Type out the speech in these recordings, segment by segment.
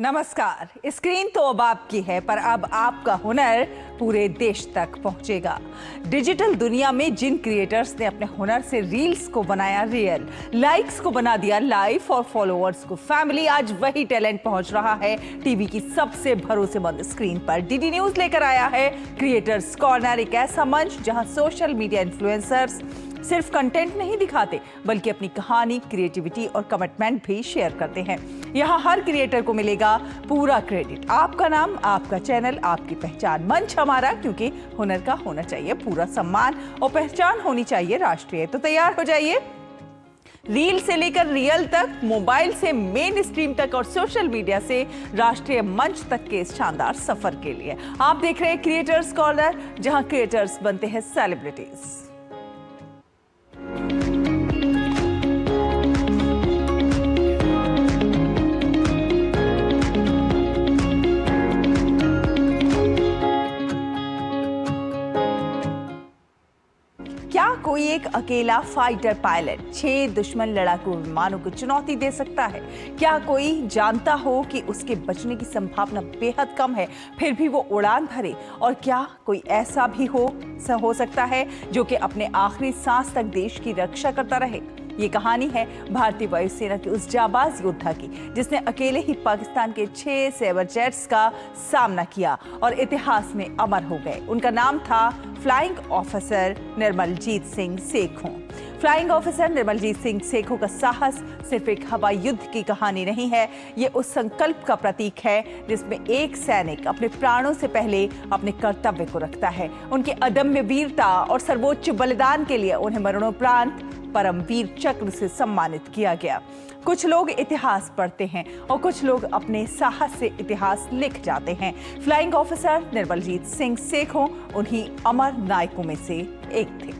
नमस्कार। स्क्रीन तो अब आपकी है, पर अब आपका हुनर पूरे देश तक पहुंचेगा। डिजिटल दुनिया में जिन क्रिएटर्स ने अपने हुनर से रील्स को बनाया रियल, लाइक्स को बना दिया लाइफ और फॉलोअर्स को फैमिली, आज वही टैलेंट पहुंच रहा है टीवी की सबसे भरोसेमंद स्क्रीन पर। डीडी न्यूज लेकर आया है क्रिएटर्स कॉर्नर, एक ऐसा मंच जहां सोशल मीडिया इन्फ्लुएंसर्स सिर्फ कंटेंट नहीं दिखाते बल्कि अपनी कहानी, क्रिएटिविटी और कमिटमेंट भी शेयर करते हैं। यहाँ हर क्रिएटर को मिलेगा पूरा क्रेडिट। आपका नाम, आपका चैनल, आपकी पहचान। मंच हमारा, क्योंकि हुनर का होना चाहिए पूरा सम्मान और पहचान होनी चाहिए राष्ट्रीय। तो तैयार हो जाइए, रील से लेकर रियल तक, मोबाइल से मेन स्ट्रीम तक और सोशल मीडिया से राष्ट्रीय मंच तक के इस शानदार सफर के लिए। आप देख रहे हैं क्रिएटर्स कॉर्नर, जहां क्रिएटर्स बनते हैं सेलिब्रिटीज। क्या कोई एक अकेला फाइटर पायलट 6 दुश्मन लड़ाकू विमानों को चुनौती दे सकता है? क्या कोई जानता हो कि उसके बचने की संभावना बेहद कम है, फिर भी वो उड़ान भरे? और क्या कोई ऐसा भी हो सकता है जो कि अपने आखिरी सांस तक देश की रक्षा करता रहे? ये कहानी है भारतीय वायुसेना के उस जाबाज योद्धा की, जिसने अकेले ही पाकिस्तान के 6 सेबर जेट्स का सामना किया और इतिहास में अमर हो गए। उनका नाम था flying officer Nirmaljit Singh Sekhon. Flying officer Nirmaljit Singh Sekhon का साहस सिर्फ एक हवाई युद्ध की कहानी नहीं है, ये उस संकल्प का प्रतीक है जिसमें एक सैनिक अपने प्राणों से पहले अपने कर्तव्य को रखता है। उनके अदम्य वीरता और सर्वोच्च बलिदान के लिए उन्हें मरणोपरांत परमवीर चक्र से सम्मानित किया गया। कुछ लोग इतिहास पढ़ते हैं और कुछ लोग अपने साहस से इतिहास लिख जाते हैं। फ्लाइंग ऑफिसर निर्मलजीत सिंह सेखों उन्हीं अमर नायकों में से एक थे।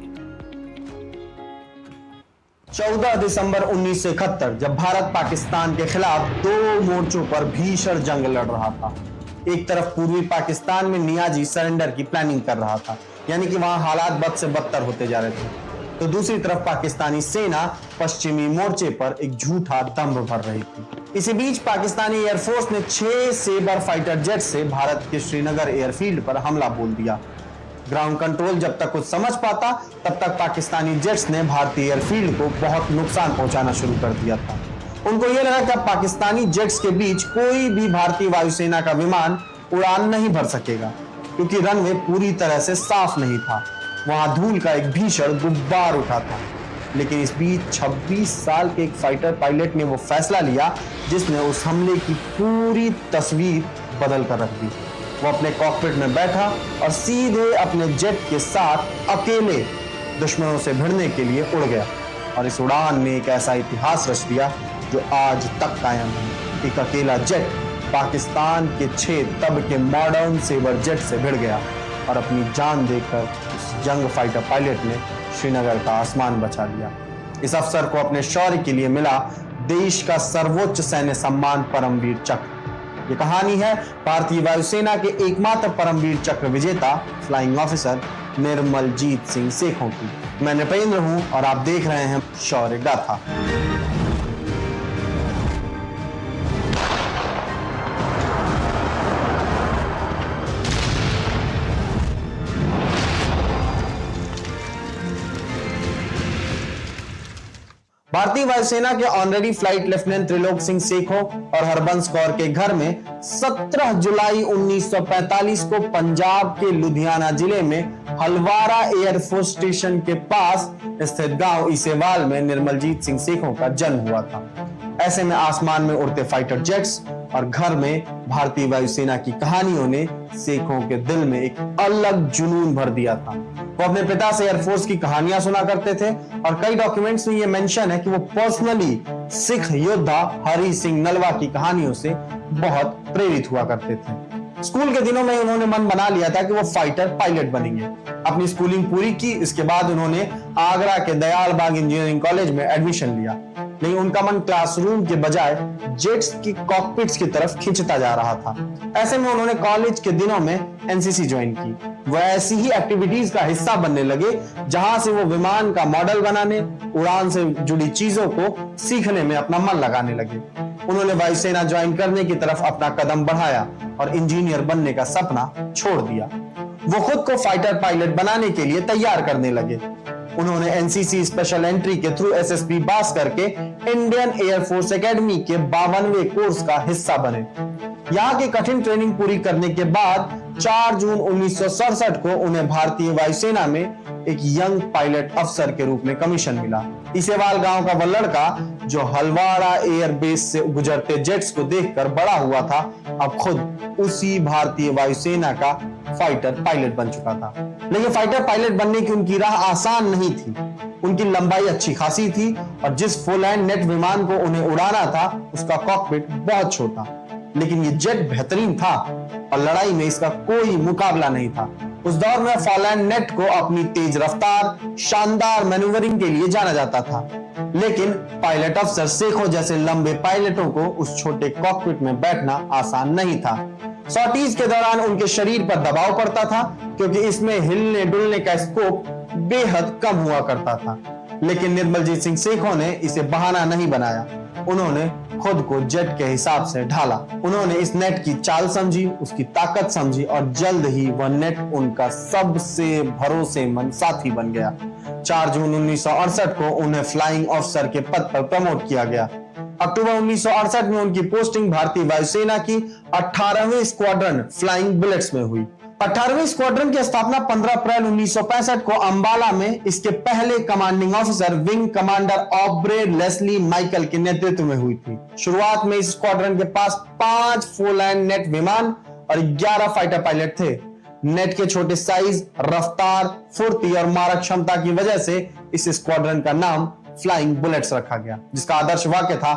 14 दिसंबर 1971 जब भारत पाकिस्तान के खिलाफ 2 मोर्चों पर भीषण जंग लड़ रहा था। एक तरफ पूर्वी पाकिस्तान में नियाजी सरेंडर की प्लानिंग कर रहा था, यानी कि वहां हालात बद से बदतर होते जा रहे थे, तो दूसरी तरफ पाकिस्तानी सेना पश्चिमी मोर्चे पर एक झूठा दंभ भर रही थी। इसी बीच पाकिस्तानी एयरफोर्स ने 6 सेबर फाइटर जेट से भारत के श्रीनगर एयरफील्ड पर हमला बोल दिया। ग्राउंड कंट्रोल जब तक कुछ समझ पाता, तब तक पाकिस्तानी जेट्स ने भारतीय एयरफील्ड को बहुत नुकसान पहुंचाना शुरू कर दिया था। उनको यह लगा कि पाकिस्तानी जेट्स के बीच कोई भी भारतीय वायुसेना का विमान उड़ान नहीं भर सकेगा, क्योंकि रनवे पूरी तरह से साफ नहीं था। वहां धूल का एक भीषण गुब्बार उठा था। लेकिन इस बीच 26 साल के एक फाइटर पायलट ने वो फैसला लिया जिसने उस हमले की पूरी तस्वीर बदल कर रख दी। वो अपने कॉकपिट में बैठा और सीधे अपने जेट के साथ अकेले दुश्मनों से भिड़ने के लिए उड़ गया, और इस उड़ान ने एक ऐसा इतिहास रच दिया जो आज तक कायम है। एक अकेला जेट पाकिस्तान के 6 तब के मॉडर्न सेबर जेट से भिड़ गया और अपनी जान देकर उस जंग फाइटर पायलट ने श्रीनगर का आसमान बचा लिया। इस अफसर को अपने शौर्य के लिए मिला देश का सर्वोच्च सैन्य सम्मान परमवीर चक्र। ये कहानी है भारतीय वायुसेना के एकमात्र परमवीर चक्र विजेता फ्लाइंग ऑफिसर निर्मलजीत सिंह सेखों की। मैं नृपेंद्र हूं और आप देख रहे हैं शौर्य गाथा। भारतीय वायुसेना के honorary flight lieutenant Trilok Singh Sekhon और हरबंस कौर के घर में 17 जुलाई 1945 को पंजाब के लुधियाना जिले में हलवारा एयरफोर्स स्टेशन के पास स्थित गांव इसेवाल में निर्मलजीत सिंह सेखों का जन्म हुआ था। ऐसे में आसमान में उड़ते फाइटर जेट्स और घर में भारतीय वायुसेना की कहानियों ने सेखों के दिल में एक अलग जुनून भर दिया था। वो अपने पिता से एयरफोर्स की कहानियां सुना करते थे और कई डॉक्यूमेंट्स में ये मेंशन है कि वो पर्सनली सिख योद्धा हरि सिंह नलवा की कहानियों से बहुत प्रेरित हुआ करते थे। स्कूल के दिनों में उन्होंने मन बना लिया था कि वो फाइटर पायलट बनेंगे। अपनी स्कूलिंग पूरी की, इसके बाद उन्होंने आगरा के दयाल बाग इंजीनियरिंग कॉलेज में एडमिशन लिया, लेकिन उनका मन क्लासरूम के बजाय जेट्स की कॉकपिट्स की तरफ खिंचता जा रहा था। ऐसे में उन्होंने कॉलेज के दिनों में एनसीसी ज्वाइन की। वो ऐसी ही एक्टिविटीज का हिस्सा बनने लगे जहां से वो विमान का मॉडल बनाने, उड़ान से जुड़ी चीजों को सीखने में अपना मन लगाने लगे। उन्होंने वायुसेना ज्वाइन करने की तरफ अपना कदम बढ़ाया और इंजीनियर बनने का सपना छोड़ दिया। वो खुद को फाइटर पायलट बनाने के लिए तैयार करने लगे। उन्होंने एनसीसी स्पेशल एंट्री के थ्रू एसएसबी पास करके इंडियन एयरफोर्स एकेडमी के 52वें कोर्स का हिस्सा बने। यहाँ की कठिन ट्रेनिंग पूरी करने के बाद 4 जून 1967 को उन्हें भारतीय वायुसेना में एक यंग पायलट अफसर के रूप में कमीशन मिला। इसेवाल गांव का वह लड़का जो हलवाड़ा एयरबेस से गुजरते जेट्स को देखकर बड़ा हुआ था, अब खुद उसी भारतीय वायुसेना का फाइटर पायलट बन चुका था। लेकिन फाइटर पायलट बनने की उनकी राह आसान नहीं थी। उनकी लंबाई अच्छी खासी थी और जिस फुल एंड नेट विमान को उन्हें उड़ाना था उसका कॉकपिट बहुत छोटा, लेकिन ये जेट बेहतरीन था और लड़ाई में इसका कोई मुकाबला नहीं था। उस दौर में फुल एंड नेट को अपनी तेज रफ्तार, शानदार मैन्यूवरिंग के लिए जाना जाता था, लेकिन पायलट अफसर सेखों जैसे लंबे पायलटों को उस छोटे कॉकपिट में बैठना आसान नहीं था। सॉर्टीज के दौरान उनके शरीर पर दबाव पड़ता था क्योंकि इसमें हिलने डुलने का स्कोप बेहद कम हुआ करता था। लेकिन निर्मलजीत सिंह सेखों ने इसे बहाना नहीं बनाया। उन्होंने खुद को जेट के हिसाब से ढाला। उन्होंने इस नेट की चाल समझी, उसकी ताकत समझी और जल्द ही वह नेट उनका सबसे भरोसेमंद साथी बन गया। 4 जून 1968 को उन्हें फ्लाइंग ऑफिसर के पद पर प्रमोट किया गया। अक्टूबर 1968 में उनकी पोस्टिंग भारतीय वायुसेना की 18वीं स्क्वाड्रन फ्लाइंग बुलेट्स में हुई। 18वीं स्क्वाड्रन की स्थापना 15 अप्रैल 1965 को अंबाला में इसके पहले commanding officer wing commander Aubrey Leslie Michael के नेतृत्व में हुई थी। शुरुआत में इस स्क्वाड्रन के पास 5 फुल एंड नेट विमान और 11 फाइटर पायलट थे। नेट के छोटे साइज, रफ्तार, फुर्ती और मारक क्षमता की वजह से इस स्क्वाड्रन का नाम फ्लाइंग बुलेट्स रखा गया, जिसका आदर्श वाक्य था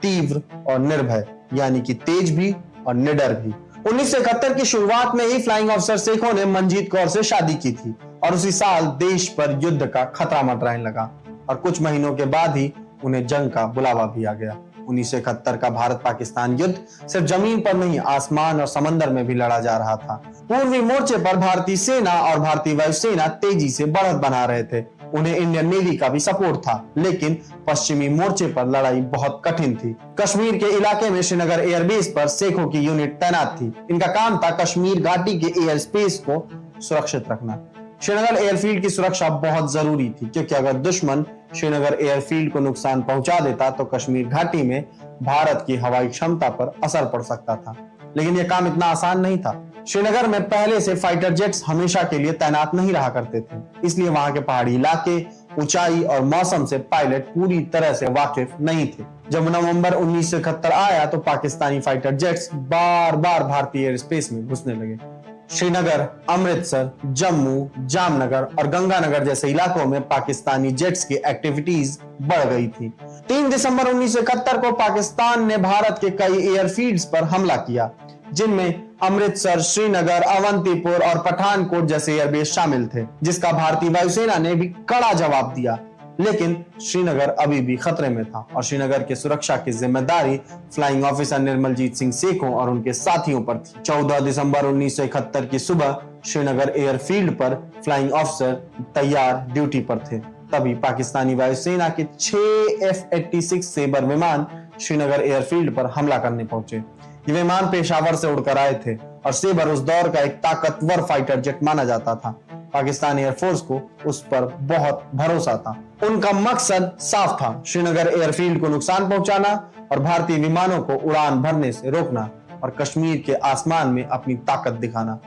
तीव्र और निर्भय, यानी कि तेज भी और निडर भी। 1971 की शुरुआत में ही फ्लाइंग ऑफिसर सेखों ने मंजीत कौर से शादी की थी और उसी साल देश पर युद्ध का खतरा मंडराने लगा और कुछ महीनों के बाद ही उन्हें जंग का बुलावा भी आ गया। 1971 का भारत पाकिस्तान युद्ध सिर्फ जमीन पर नहीं, आसमान और समंदर में भी लड़ा जा रहा था। पूर्वी मोर्चे पर भारतीय सेना और भारतीय वायुसेना तेजी से बढ़त बना रहे थे। उन्हें इंडियन नेवी का भी सपोर्ट था, लेकिन पश्चिमी मोर्चे पर लड़ाई बहुत कठिन थी। कश्मीर के इलाके में श्रीनगर एयरबेस पर सेखों की यूनिट तैनात थी। इनका काम था कश्मीर घाटी के एयर स्पेस को सुरक्षित रखना। श्रीनगर एयरफील्ड की सुरक्षा बहुत जरूरी थी क्योंकि अगर दुश्मन श्रीनगर एयरफील्ड को नुकसान पहुंचा देता तो कश्मीर घाटी में भारत की हवाई क्षमता पर असर पड़ सकता था। लेकिन यह काम इतना आसान नहीं था। श्रीनगर में पहले से फाइटर जेट्स हमेशा के लिए तैनात नहीं रहा करते थे, इसलिए वहां के पहाड़ी इलाके, ऊंचाई और मौसम से पायलट पूरी तरह से वाकिफ नहीं थे। जब नवंबर 1971 आया तो पाकिस्तानी फाइटर जेट्स बार बार भारतीय एयर स्पेस में घुसने लगे। श्रीनगर, अमृतसर, जम्मू, जामनगर और गंगानगर जैसे इलाकों में पाकिस्तानी जेट्स की एक्टिविटीज बढ़ गई थी। 3 दिसंबर 1971 को पाकिस्तान ने भारत के कई एयरफील्ड्स पर हमला किया, जिनमें अमृतसर, श्रीनगर, अवंतीपुर और पठानकोट जैसे एयरबेस शामिल थे, जिसका भारतीय वायुसेना ने भी कड़ा जवाब दिया। लेकिन श्रीनगर अभी भी खतरे में था और श्रीनगर की सुरक्षा की जिम्मेदारी फ्लाइंग ऑफिसर निर्मलजीत सिंह सेखों और उनके साथियों पर थी। 14 दिसंबर 1971 की सुबह श्रीनगर एयरफील्ड पर फ्लाइंग ऑफिसर तैयार ड्यूटी पर थे। तभी पाकिस्तानी वायुसेना के 6 F-86 सेबर विमान श्रीनगर एयरफील्ड पर हमला करने पहुंचे। ये विमान पेशावर से उड़कर आए थे और सेबर उस दौर का एक ताकतवर फाइटर जेट माना जाता था। पाकिस्तान एयरफोर्स को उस पर बहुत भरोसा था। उनका मकसद साफ था, श्रीनगर एयरफील्ड को नुकसान पहुंचाना और भारतीय विमानों को उड़ान भरने से रोकना और कश्मीर के आसमान में अपनी ताकत दिखाना।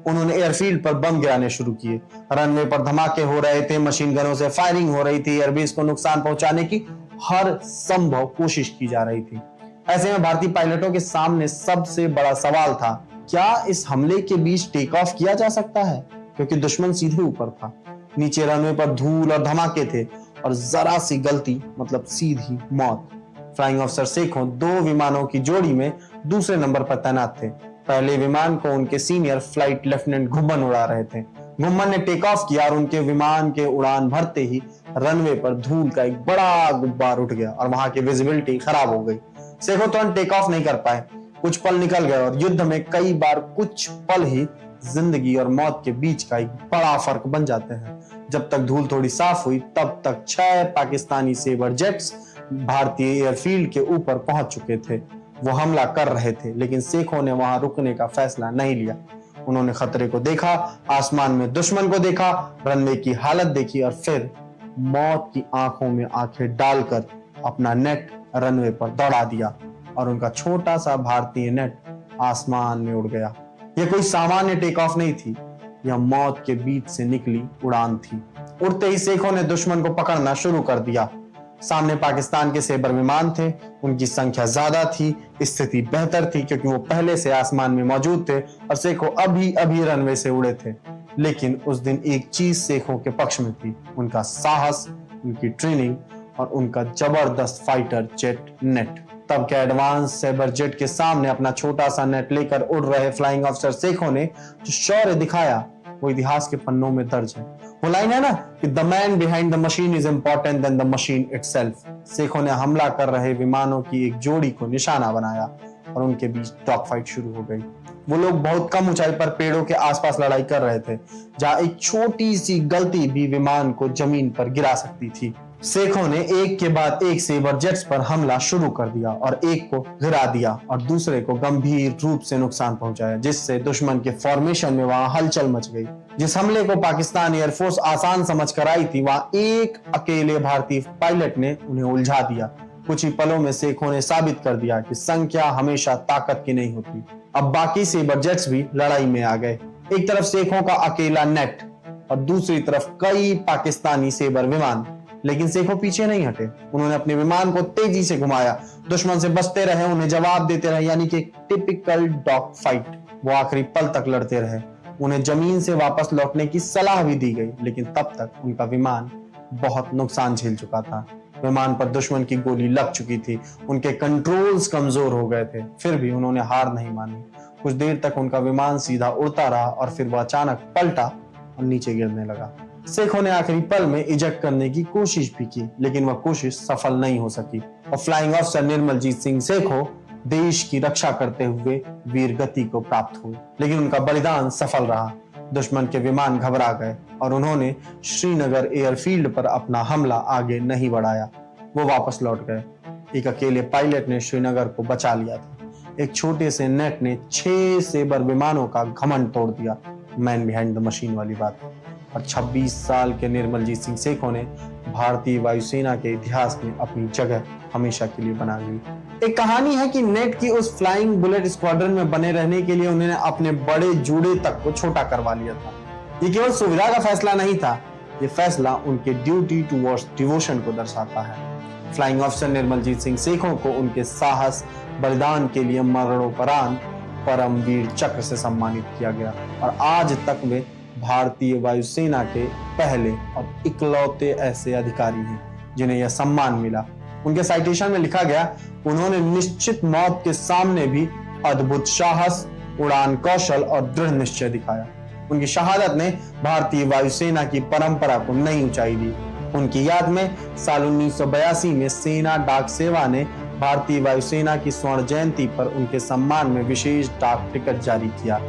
उन्होंने एयरफील्ड पर बम गिराने शुरू किए। रनवे पर धमाके हो रहे थे, मशीन गनों से फायरिंग हो रही थी, एयरबेस को नुकसान पहुंचाने की हर संभव कोशिश की जा रही थी। ऐसे में भारतीय पायलटों के सामने सबसे बड़ा सवाल था, क्या इस हमले के बीच टेक ऑफ किया जा सकता है? क्योंकि दुश्मन सीधे ऊपर था, नीचे रनवे पर धूल और धमाके थे और जरा सी गलती मतलब सीधी मौत। फ्लाइंग ऑफिसर सेखों 2 विमानों की जोड़ी में दूसरे नंबर पर तैनात थे। पहले विमान को उनके सीनियर फ्लाइट लेफ्टिनेंट घुम्मन उड़ा रहे थे। घुम्मन ने टेक ऑफ किया और उनके विमान के उड़ान भरते ही रनवे पर धूल का एक बड़ा गुब्बार उठ गया और वहां की विजिबिलिटी खराब हो गई। सेखों तुरंत टेक ऑफ नहीं कर पाए। कुछ पल निकल गए और युद्ध में कई बार कुछ पल ही जिंदगी और मौत के बीच का एक बड़ा फर्क बन जाते हैं। जब तक धूल थोड़ी साफ हुई तब तक 6 पाकिस्तानी सेबर जेट्स भारतीय एयरफील्ड के ऊपर पहुंच चुके थे। वो हमला कर रहे थे, लेकिन शेखों ने वहां रुकने का फैसला नहीं लिया। उन्होंने खतरे को देखा, आसमान में दुश्मन को देखा, रनवे की हालत देखी और फिर मौत की आंखों में आंखें डालकर अपना नेट रनवे पर दौड़ा दिया और उनका छोटा सा भारतीय नेट आसमान में उड़ गया। यह कोई सामान्य टेक ऑफ नहीं थी, यह मौत के बीच से निकली उड़ान थी। उड़ते ही शेखों ने दुश्मन को पकड़ना शुरू कर दिया। सामने पाकिस्तान के सेबर विमान थे, उनकी संख्या ज्यादा थी, स्थिति बेहतर थी क्योंकि वो पहले से आसमान में मौजूद थे और शेखों अभी अभी रनवे से उड़े थे। लेकिन उस दिन एक चीज शेखों के पक्ष में थी, उनका साहस, उनकी ट्रेनिंग और उनका जबरदस्त फाइटर जेट नेट। तब के एडवांस सेबर जेट के सामने अपना छोटा सा नेट लेकर उड़ रहे फ्लाइंग ऑफिसर शेखों ने जो शौर्य दिखाया वो इतिहास के पन्नों में दर्ज है। वो लाइन है ना कि the man behind the machine is important then the machine itself. शेखों ने हमला कर रहे विमानों की एक जोड़ी को निशाना बनाया और उनके बीच डॉग फाइट शुरू हो गई। वो लोग बहुत कम ऊंचाई पर पेड़ों के आसपास लड़ाई कर रहे थे, जहां एक छोटी सी गलती भी विमान को जमीन पर गिरा सकती थी। शेखों ने एक के बाद एक सेबर जेट्स पर हमला शुरू कर दिया और एक को गिरा दिया और दूसरे को गंभीर रूप से नुकसान पहुंचाया, जिससे दुश्मन के फॉर्मेशन में वहां हलचल मच गई। जिस हमले को पाकिस्तान एयरफोर्स आसान समझकर आई थी, वहां एक अकेले भारतीय पायलट ने उन्हें उलझा दिया। कुछ ही पलों में शेखों ने साबित कर दिया कि संख्या हमेशा ताकत की नहीं होती। अब बाकी सेबर जेट्स भी लड़ाई में आ गए। एक तरफ शेखों का अकेला नेट और दूसरी तरफ कई पाकिस्तानी सेबर विमान। लेकिन शेखों पीछे नहीं हटे, उन्होंने अपने विमान को तेजी से घुमाया, दुश्मन से बचते रहे, उन्हें जवाब देते रहे, यानी कि टिपिकल डॉग फाइट। वो आखिरी पल तक लड़ते रहे। उन्हें जमीन से वापस लौटने की सलाह भी दी गई, लेकिन तब तक उनका विमान बहुत नुकसान झेल चुका था। विमान पर दुश्मन की गोली लग चुकी थी, उनके कंट्रोल्स कमजोर हो गए थे। फिर भी उन्होंने हार नहीं मानी। कुछ देर तक उनका विमान सीधा उड़ता रहा और फिर वह अचानक पलटा और नीचे गिरने लगा। शेखों ने आखिरी पल में इजेक्ट करने की कोशिश भी की, लेकिन वह कोशिश सफल नहीं हो सकी और फ्लाइंग ऑफिसर निर्मलजीत सिंह शेखों देश की रक्षा करते हुए वीर गति को प्राप्त हुए। लेकिन उनका बलिदान सफल रहा। दुश्मन के विमान घबरा गए और उन्होंने श्रीनगर एयरफील्ड पर अपना हमला आगे नहीं बढ़ाया। वो वापस लौट गए। एक अकेले पायलट ने श्रीनगर को बचा लिया था। एक छोटे से नेट ने 6 सेबर विमानों का घमंड तोड़ दिया। मैन बिहाइंड द मशीन वाली बात। और 26 साल के निर्मलजीत सिंह शेखों ने भारतीय वायुसेना के इतिहास में अपनी जगह हमेशा के लिए बना ली। एक कहानी है कि नेट की उस फ्लाइंग बुलेट स्क्वाड्रन में बने रहने के लिए उन्होंने अपने बड़े जूड़े तक को छोटा करवा लिया था। ये केवल सुविधा का फैसला नहीं था, ये फैसला उनके ड्यूटी टुवर्ड्स डिवोशन को दर्शाता है। फ्लाइंग ऑफिसर निर्मलजीत सिंह शेखों को उनके साहस बलिदान के लिए मरणोपरांत परमवीर चक्र से सम्मानित किया गया और आज तक वे भारतीय वायुसेना के पहले और इकलौते ऐसे अधिकारी हैं जिन्हें यह सम्मान मिला। उनके साइटेशन में लिखा गया, उन्होंने निश्चित मौत के सामने भी अद्भुत साहस, उड़ान कौशल और दृढ़ निश्चय दिखाया। उनकी शहादत ने भारतीय वायुसेना की परंपरा को नई ऊंचाई दी। उनकी याद में साल 1982 में सेना डाक सेवा ने भारतीय वायुसेना की स्वर्ण जयंती पर उनके सम्मान में विशेष डाक टिकट जारी किया।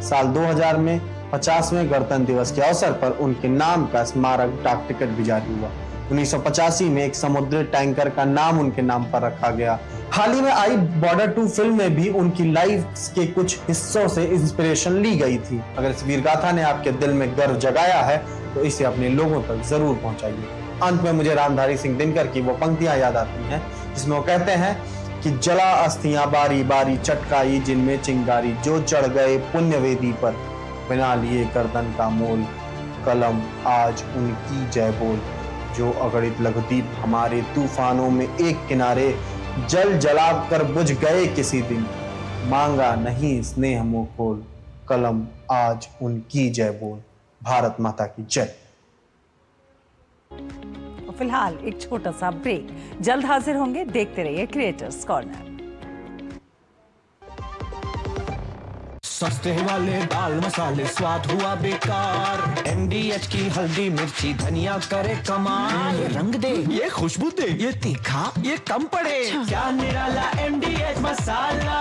साल 2000 में 50वें गणतंत्र दिवस के अवसर पर उनके नाम का स्मारक डाक टिकट भी जारी हुआ। 1985 में एक समुद्री टैंकर का नाम उनके नाम पर रखा गया। हाल ही में आई बॉर्डर 2 फिल्म में भी उनकी लाइफ के कुछ हिस्सों से इंस्पिरेशन ली गई थी। अगर इस वीर गाथा ने आपके दिल में गर्व जगाया है तो इसे अपने लोगों तक जरूर पहुंचाइए। अंत में मुझे रामधारी सिंह दिनकर की वो पंक्तियां याद आती हैं जिसमें वो कहते हैं कि जला अस्थियां बारी बारी चटकाई जिनमें चिंगारी, जो चढ़ गए पुण्य वेदी पर बिना लिए गर्दन का मोल, कलम आज उनकी जय बोल। जो अगणित लघुदीप हमारे तूफानों में एक किनारे, जल जला कर बुझ गए किसी दिन, मांगा नहीं स्नेह मुंह खोल, कलम आज उनकी जय बोल। भारत माता की जय। फिलहाल एक छोटा सा ब्रेक, जल्द हाजिर होंगे। देखते रहिए क्रिएटर्स कॉर्नर। सस्ते वाले दाल मसाले स्वाद हुआ बेकार, एमडीएच की हल्दी मिर्ची धनिया करे कमाल। ये रंग दे, ये खुशबू दे, ये तीखा, ये कम पड़े, क्या निराला एमडीएच मसाला।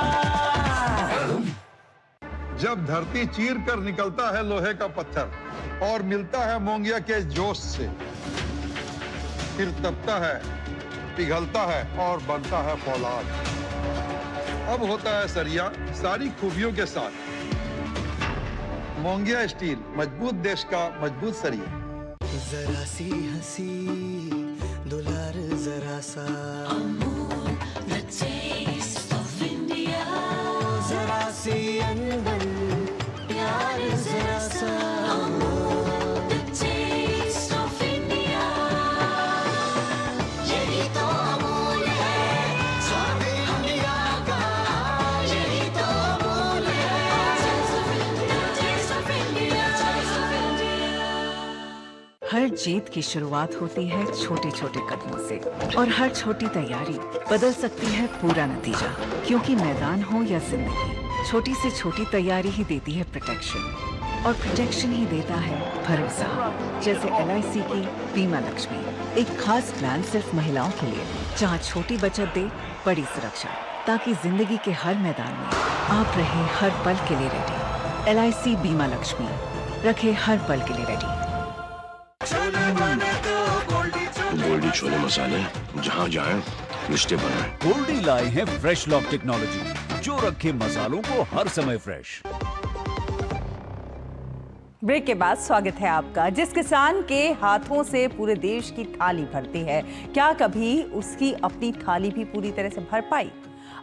जब धरती चीर कर निकलता है लोहे का पत्थर और मिलता है मोंगिया के जोश से, फिर तपता है पिघलता है और बनता है फौलाद। अब होता है सरिया सारी खूबियों के साथ। मोंगिया स्टील, मजबूत देश का मजबूत सरिया। जरा सी हंसी दुलार जरा सा, जरा सी अनबन प्यार जरा सा, यही तो अमूल है स्वाद इंडिया का, यही तो अमूल है। हर जीत की शुरुआत होती है छोटे छोटे कदमों से, और हर छोटी तैयारी बदल सकती है पूरा नतीजा। क्योंकि मैदान हो या जिंदगी, छोटी से छोटी तैयारी ही देती है प्रोटेक्शन, और प्रोटेक्शन ही देता है भरोसा। जैसे LIC की बीमा लक्ष्मी, एक खास प्लान सिर्फ महिलाओं के लिए, जहां छोटी बचत दे बड़ी सुरक्षा, ताकि जिंदगी के हर मैदान में आप रहे हर पल के लिए रेडी। LIC बीमा लक्ष्मी, रखे हर पल के लिए रेडी। गोल्डी छोले मसाले, जहाँ जाए रिश्ते बनाए। गोल्डी लाए हैं फ्रेश लॉक टेक्नोलॉजी, जो रखे मसालों को हर समय फ्रेश। ब्रेक के बाद स्वागत है आपका। जिस किसान के हाथों से पूरे देश की थाली भरती है, क्या कभी उसकी अपनी थाली भी पूरी तरह से भर पाई?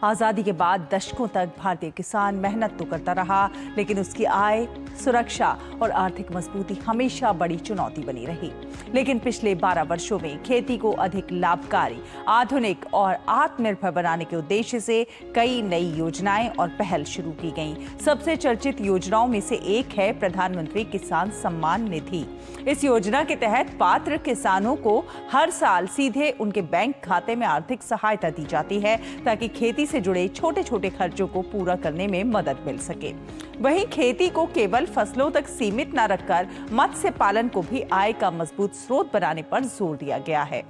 आज़ादी के बाद दशकों तक भारतीय किसान मेहनत तो करता रहा, लेकिन उसकी आय, सुरक्षा और आर्थिक मजबूती हमेशा बड़ी चुनौती बनी रही। लेकिन पिछले 12 वर्षों में खेती को अधिक लाभकारी, आधुनिक और आत्मनिर्भर बनाने के उद्देश्य से कई नई योजनाएं और पहल शुरू की गईं। सबसे चर्चित योजनाओं में से एक है प्रधानमंत्री किसान सम्मान निधि। इस योजना के तहत पात्र किसानों को हर साल सीधे उनके बैंक खाते में आर्थिक सहायता दी जाती है, ताकि खेती से जुड़े छोटे छोटे खर्चों को पूरा करने में मदद मिल सके। वहीं खेती को केवल फसलों तक सीमित न रखकर मत्स्य पालन को भी आय का मजबूत स्रोत बनाने पर जोर दिया गया है।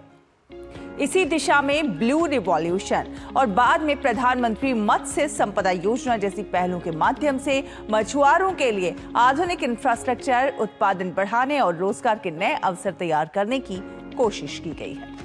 इसी दिशा में ब्लू रिवॉल्यूशन और बाद में प्रधानमंत्री मत्स्य संपदा योजना जैसी पहलों के माध्यम से मछुआरों के लिए आधुनिक इंफ्रास्ट्रक्चर, उत्पादन बढ़ाने और रोजगार के नए अवसर तैयार करने की कोशिश की गई है।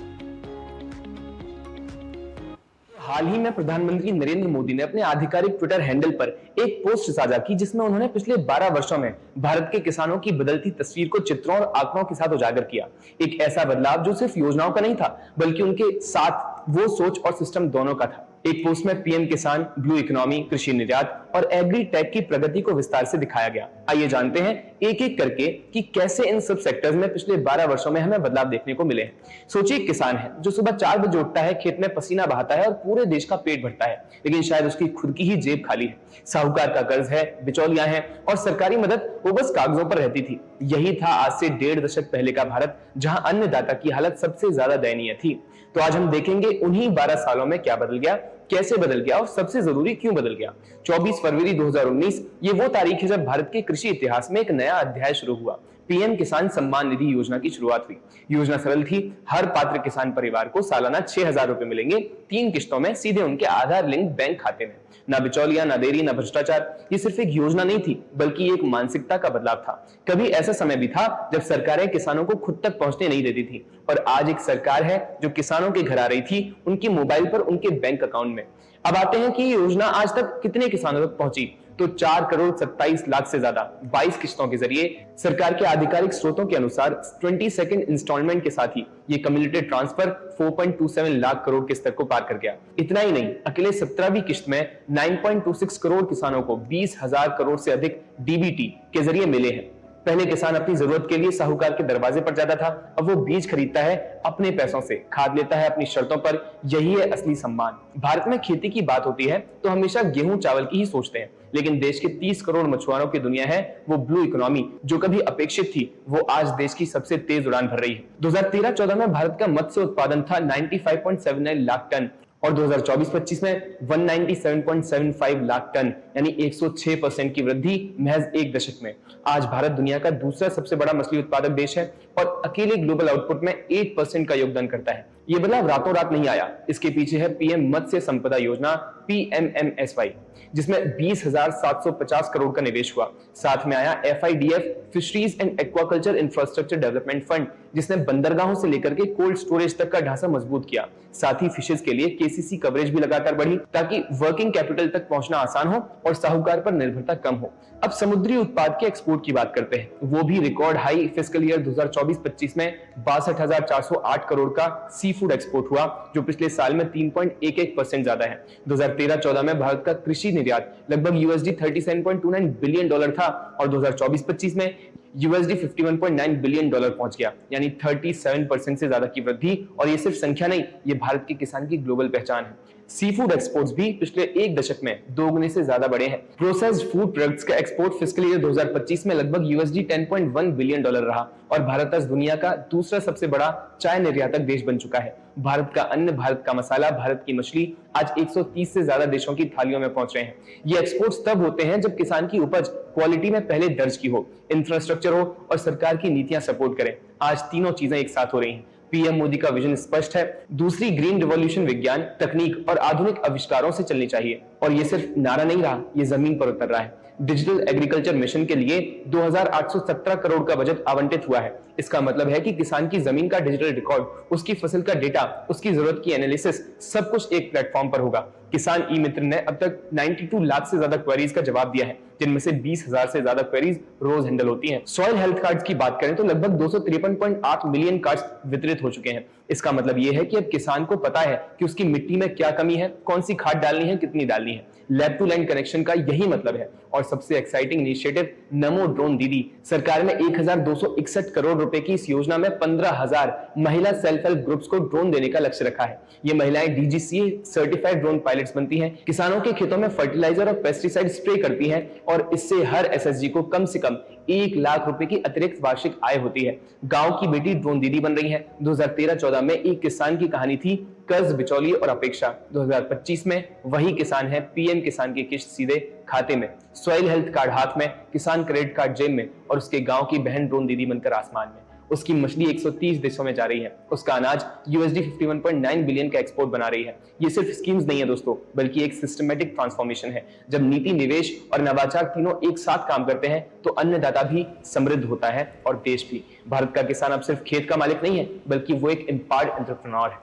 हाल ही में प्रधानमंत्री नरेंद्र मोदी ने अपने आधिकारिक ट्विटर हैंडल पर एक पोस्ट साझा की, जिसमें उन्होंने पिछले 12 वर्षों में भारत के किसानों की बदलती तस्वीर को चित्रों और आंकड़ों के साथ उजागर किया। एक ऐसा बदलाव जो सिर्फ योजनाओं का नहीं था, बल्कि उनके साथ वो सोच और सिस्टम दोनों का था। एक पोस्ट में पीएम किसान, ब्लू इकोनॉमी, कृषि निर्यात और एग्री टेक की प्रगति को विस्तार से दिखाया गया। आइए जानते हैं एक एक करके कि कैसे इन सब सेक्टर्स में पिछले 12 वर्षों में हमें बदलाव देखने को मिले हैं। सोचिए, एक किसान है जो सुबह 4 बजे उठता है, खेत में पसीना बहाता है और पूरे देश का पेट भरता है, लेकिन शायद उसकी खुद की ही जेब खाली है। साहूकार का कर्ज है, बिचौलियां हैं और सरकारी मदद वो बस कागजों पर रहती थी। यही था आज से 1.5 दशक पहले का भारत, जहां अन्नदाता की हालत सबसे ज्यादा दयनीय थी। तो आज हम देखेंगे उन्हीं 12 सालों में क्या बदल गया, कैसे बदल गया और सबसे जरूरी क्यों बदल गया। 24 फरवरी 2019 ये वो तारीख है जब भारत के कृषि इतिहास में एक नया अध्याय शुरू हुआ। पीएम किसान सम्मान निधि योजना की शुरुआत हुई। योजना सरल थी, हर पात्र किसान परिवार को सालाना 6,000 रुपए मिलेंगे, 3 किस्तों में, सीधे उनके आधार लिंक बैंक खाते में। ना बिचौलिया, ना देरी, ना भ्रष्टाचार। ये सिर्फ एक योजना नहीं थी, बल्कि एक मानसिकता का बदलाव था। कभी ऐसा समय भी था जब सरकारें किसानों को खुद तक पहुंचने नहीं देती थी, और आज एक सरकार है जो किसानों के घर आ रही थी, उनके मोबाइल पर, उनके बैंक अकाउंट में। अब आते हैं कि ये योजना आज तक कितने किसानों तक पहुंची, तो 4 करोड़ 27 लाख से ज्यादा 22 किस्तों के जरिए। सरकार के आधिकारिक स्रोतों के अनुसार 22nd इंस्टॉलमेंट के साथ ही ये कम्युनिटेड ट्रांसफर 4.27 लाख करोड़ के स्तर को पार कर गया। इतना ही नहीं, अकेले 17वीं किस्त में 9.26 करोड़ किसानों को 20,000 करोड़ से अधिक डीबीटी के जरिए मिले हैं। पहले किसान अपनी जरूरत के लिए साहूकार के दरवाजे पर जाता था, अब वो बीज खरीदता है अपने पैसों से, खाद लेता है अपनी शर्तों पर। यही है असली सम्मान। भारत में खेती की बात होती है तो हमेशा गेहूं चावल की ही सोचते हैं, लेकिन देश के 30 करोड़ मछुआरों की दुनिया है वो ब्लू इकोनॉमी, जो कभी अपेक्षित थी, वो आज देश की सबसे तेज उड़ान भर रही है। 2013-14 में भारत का मत्स्य उत्पादन था 95.79 लाख टन और 2024-25 में 197.75 लाख टन, यानी 106% की वृद्धि महज 1 दशक में। आज भारत दुनिया का दूसरा सबसे बड़ा मछली उत्पादक देश है और अकेले ग्लोबल आउटपुट में 8% का योगदान करता है। ये बदलाव रातों रात नहीं आया। इसके पीछे है पीएम मत्स्य संपदा योजना PMMSY, जिसमें 20,750 करोड़ का निवेश हुआ। साथ में आया FIDF fisheries and aquaculture infrastructure development fund, जिसने बंदरगाहों से लेकर के कोल्ड स्टोरेज तक का ढांचा मजबूत किया। साथ ही फिशेज के लिए KCC कवरेज भी लगातार बढ़ी ताकि वर्किंग कैपिटल तक पहुंचना आसान हो और साहूकार पर निर्भरता कम हो। अब समुद्री उत्पाद के एक्सपोर्ट की बात करते हैं, वो भी रिकॉर्ड हाई फिस्कल ईयर 2024-25 में 62,408 करोड़ का सी फूड एक्सपोर्ट हुआ, जो पिछले साल में 3.11% ज्यादा है। 2013-14 में भारत का कृषि निर्यात लगभग $37.29 बिलियन था और 2024-25 में $51.9 बिलियन पहुंच गया, यानी 37% से ज्यादा की वृद्धि। और ये सिर्फ संख्या नहीं, ये भारत के किसान की ग्लोबल पहचान है। सी फूड एक्सपोर्ट्स भी पिछले एक दशक में 2 गुने से ज्यादा बढ़े हैं। प्रोसेस्ड फूड प्रोडक्ट्स का एक्सपोर्ट फिस्कल ईयर 2025 में लगभग $10.1 बिलियन रहा और भारत आज दुनिया का दूसरा सबसे बड़ा चाय निर्यातक देश बन चुका है। भारत का अन्न, भारत का मसाला, भारत की मछली आज 130 से ज्यादा देशों की थालियों में पहुंच रहे हैं। ये एक्सपोर्ट्स तब होते हैं जब किसान की उपज क्वालिटी में पहले दर्ज की हो, इंफ्रास्ट्रक्चर हो और सरकार की नीतियां सपोर्ट करें। आज तीनों चीजें एक साथ हो रही हैं। पीएम मोदी का विजन स्पष्ट है, दूसरी ग्रीन रिवॉल्यूशन विज्ञान, तकनीक और आधुनिक आविष्कारों से चलनी चाहिए। और ये सिर्फ नारा नहीं रहा, ये जमीन पर उतर रहा है। डिजिटल एग्रीकल्चर मिशन के लिए 2,817 करोड़ का बजट आवंटित हुआ है। इसका मतलब है कि किसान की जमीन का डिजिटल रिकॉर्ड, उसकी फसल का डेटा, उसकी जरूरत की एनालिसिस, सब कुछ एक प्लेटफॉर्म पर होगा। किसान ई मित्र ने अब तक 92 लाख से ज्यादा क्वेरीज का जवाब दिया है, जिनमें से 20,000 से ज्यादा क्वेरीज रोज हैंडल होती हैं। सॉइल हेल्थ कार्ड्स की बात करें तो लगभग 253.8 मिलियन कार्ड्स वितरित हो चुके हैं। इसका मतलब यह है कि अब किसान को पता है कि उसकी मिट्टी में क्या कमी है, कौन सी खाद डालनी है, कितनी डालनी है। लैब टू लैंड कनेक्शन का यही मतलब है। और सबसे एक्साइटिंग इनिशिएटिव नमो ड्रोन दीदी। सरकार ने 1,261 करोड़ रुपए की इस योजना में 15,000 महिला सेल्फ हेल्प ग्रुप्स को ड्रोन देने का लक्ष्य रखा है। ये महिलाएं DGCA सर्टिफाइड ड्रोन पायलट्स बनती हैं, किसानों के खेतों में फर्टिलाइजर और पेस्टिसाइड स्प्रे करती हैं और इससे हर SSG को कम से कम 1 लाख रुपए की अतिरिक्त वार्षिक आय होती है। गांव की बेटी ड्रोन दीदी बन रही है। 2013-14 में एक किसान की कहानी थी, कर्ज, बिचौलिए और अपेक्षा। 2025 में वही किसान है, PM किसान की किश्त सीधे खाते में, सॉइल हेल्थ कार्ड हाथ में, किसान क्रेडिट कार्ड जेब में और उसके गांव की बहन ड्रोन दीदी बनकर आसमान में। उसकी मछली 130 देशों में जा रही है, उसका अनाज $51.9 बिलियन का एक्सपोर्ट बना रही है। ये सिर्फ स्कीम्स नहीं है दोस्तों, बल्कि एक सिस्टमैटिक ट्रांसफॉर्मेशन है। जब नीति, निवेश और नवाचार तीनों एक साथ काम करते हैं तो अन्नदाता भी समृद्ध होता है और देश भी। भारत का किसान अब सिर्फ खेत का मालिक नहीं है, बल्कि वो एक एम्पावर्ड एंटरप्रेन्योर है।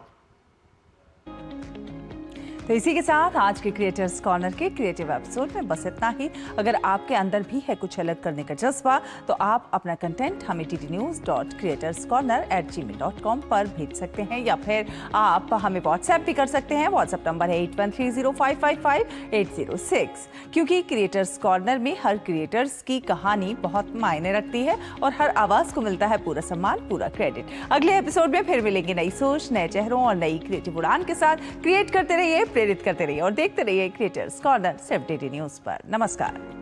तो इसी के साथ आज के क्रिएटर्स कॉर्नर के क्रिएटिव एपिसोड में बस इतना ही। अगर आपके अंदर भी है कुछ अलग करने का जज्बा, तो आप अपना कंटेंट हमें ttnews.creatorscorner@gmail.com पर भेज सकते हैं या फिर आप हमें व्हाट्सएप भी कर सकते हैं। व्हाट्सएप नंबर है 8130555806। क्योंकि क्रिएटर्स कॉर्नर में हर क्रिएटर्स की कहानी बहुत मायने रखती है और हर आवाज को मिलता है पूरा सम्मान, पूरा क्रेडिट। अगले एपिसोड में फिर मिलेंगे नई सोच, नए चेहरों और नई क्रिएटिव उड़ान के साथ। क्रिएट करते रहिए, प्रेरित करते रहिए और देखते रहिए क्रिएटर्स कॉर्नर सिर्फ DD न्यूज पर। नमस्कार।